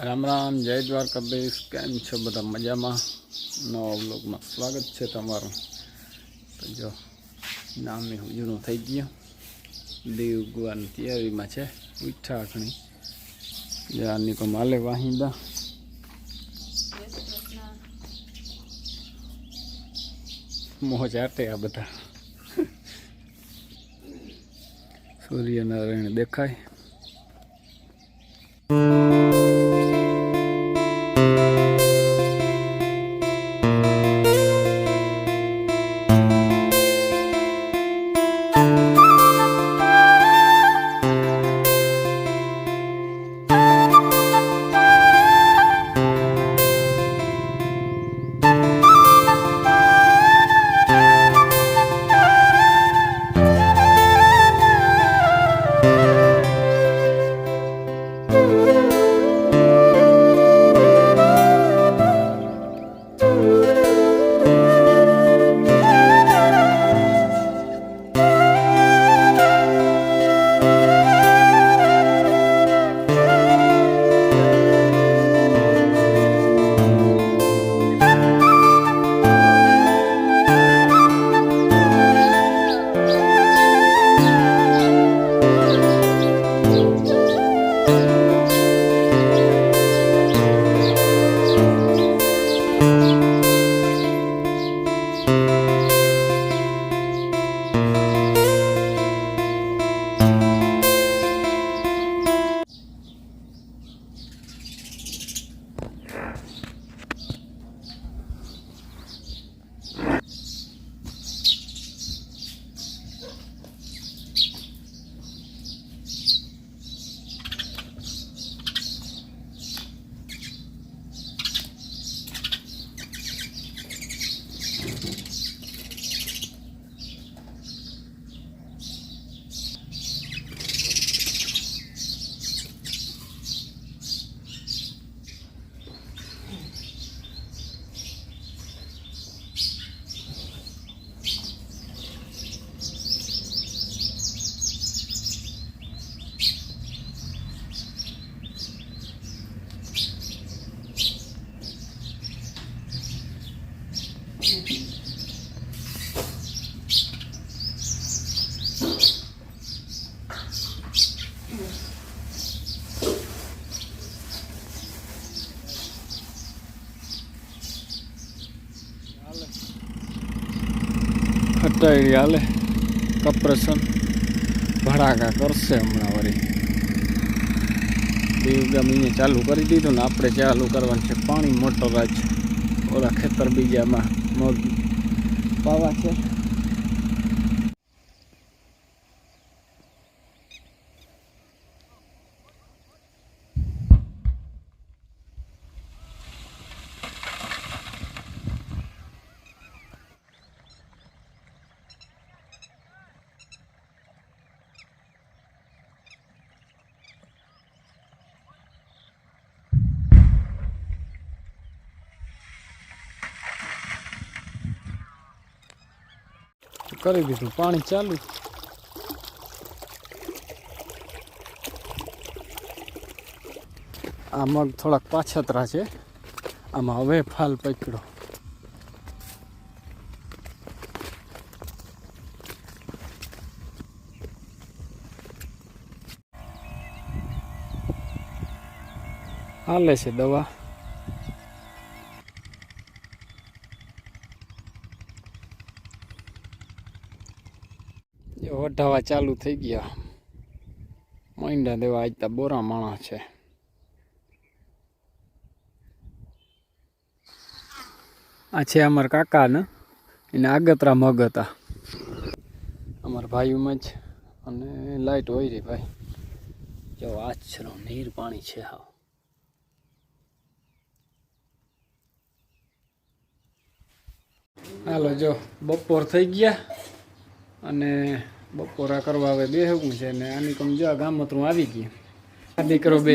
રામ રામ, જય દ્વારકાધીશ। કેમ છો બધા? મજામાં? નવા વ્લોગમાં સ્વાગત છે તમારું। તો જો નામે જૂનું થઈ ગયું, દેવ ઉગવાની તૈયારીમાં છે। ઉઠા ઘણી આની કો માલે વાહિંદા મોજ આટે આ બધા। સૂર્યનારાયણ દેખાય। खटाई हाले कपरेशन भड़ाका करशे हमणां वरी देवगामी चालू करी दीधुं ने आपणे चालू करवानुं छे पाणी मोटर। आज ओला खेतर बीजामां मग पावा छे। કરી દીધું પાણી ચાલુ। આ મગ થોડાક પાછતરા છે, આમાં હવે ફાલ પકડ્યો। હાલે છે દવા। વઢાવા ચાલુ થઈ ગયા, માંડા દેવા। આજ તો બોરા માણસ છે। આ છે અમારા કાકા ને એને આગતરા મગ હતા અમારા ભાઈઓમાં જ। અને લાઈટ હોય રહી ભાઈ, જો આછરો નીર પાણી છે। હાવ હાલો જો બપોર થઈ ગયા અને બપોરા કરવા હવે બેહવું છે ને આની કમ જો ગામતરું આવી ગયું। આ દીકરો બે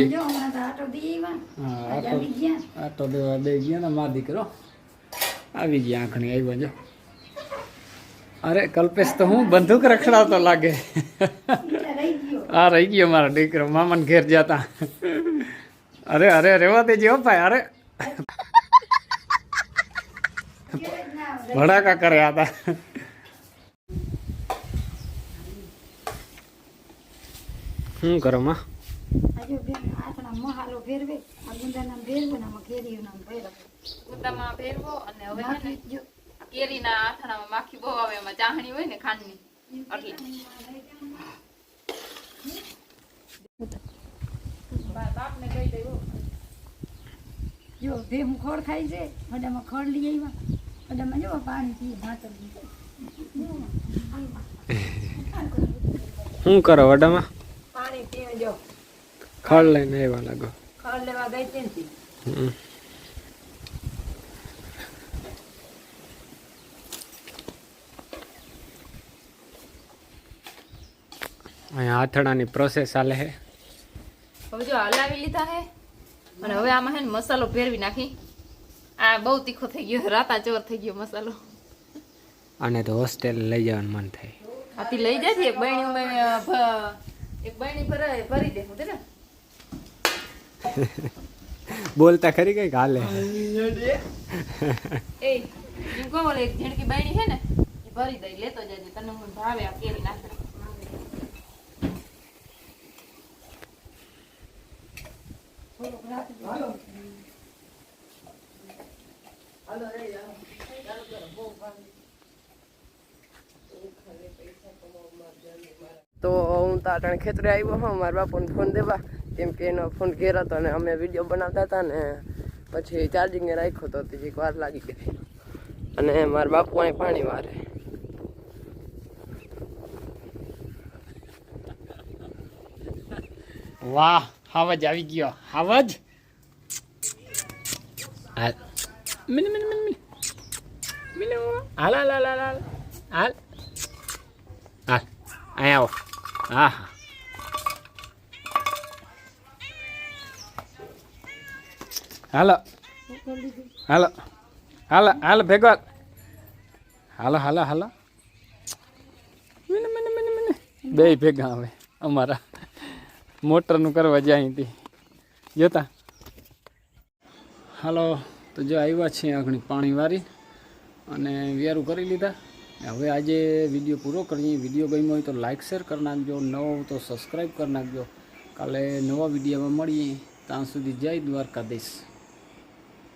આટો દેવા બે ગયા ને મા દીકરો આવી ગયા। આંખણી આવ્યો જો। અરે કલ્પેશ તો હું બંદૂક રખડાવતો લાગે। આ રહી ગયો મારો દીકરો, મામાને ઘેર જતા અરે અરે રેવા દેજો ભાઈ. અરે ભડાકા કર્યા હતા. શું કરો માં? આજુ બેન આથણા મહાલો ફેરવે આ ગુંદાના ફેરવો ને આમાં કેરીના ફેરવો ગુંદામાં ફેરવો અને હવે હે ને નાખી જો કેરીના આથણામાં માખી બહુ આવે એમાં ચાહણી હોય ને ખાંડની એટલે બાપને કહી દેવું જો ભેમ ખોળ ખાઈ છે વડામાં ખોળ લઈ આવ્યા વડામાં જો પાણી પીએ ભાતર શું કરો વડામાં? પાણી પીવે જો ખડ લઈને આવ્યા લાગો. ખડ લેવા ગઈ હતી હમ. અહીંયા આથડાની પ્રોસેસ ચાલે છે. હવે જો હલાવી લીધા હે અને હવે આમાં હે ને મસાલો ફેરવી નાખી. આ બહુ તીખો થઈ ગયો, રાતા ચોર થઈ ગયો મસાલો. અને તો હોસ્ટેલ લઈ જવાનું મન થાય. આથી લઈ જાય એક બહેણી મેં એક બહેણી ભરી દે હું ને બોલતા ખરી કઈ હાલે. એ એમ કહો એક ઝીણકી બહેણી છે ને એ ભરી દઈ લેતો જજે તને હું ભાવે આ કેરી નાખે. તો હું તો અટાણે ખેતરે આવ્યો હું મારા બાપુને ફોન દેવા, કેમ કે એનો ફોન ઘેર હતો ને અમે વિડીયો બનાવતા હતા ને પછી ચાર્જિંગે રાખ્યો તો એક વાર લાગી ગઈ અને મારા બાપુ અહીં પાણી વારે. વાહ, હાવજ આવી ગયો. હાવજ હાલ min min min min min હાલ હાલ હાલ હાલ હાલ હાલ હાલ અહીંયા આવો. હા હા હાલો હાલો હાલો હાલો ભેગો હાલો હાલો હાલો મિન મિન મિન મિન બે ભેગા આવે અમારા મોટરનું કરવા જાય અહીંથી જોતા. હાલો તો જો આવ્યા છીએ આગળ પાણી વારી અને વેરું કરી લીધા. હવે આજે વિડીયો પૂરો કરીએ. વિડીયો ગમ્યો હોય તો લાઇક શેર કરી નાખજો, નવો તો સબસ્ક્રાઈબ કરી નાખજો. કાલે નવા વિડીયોમાં મળીએ. ત્યાં સુધી જય દ્વારકાધીશ.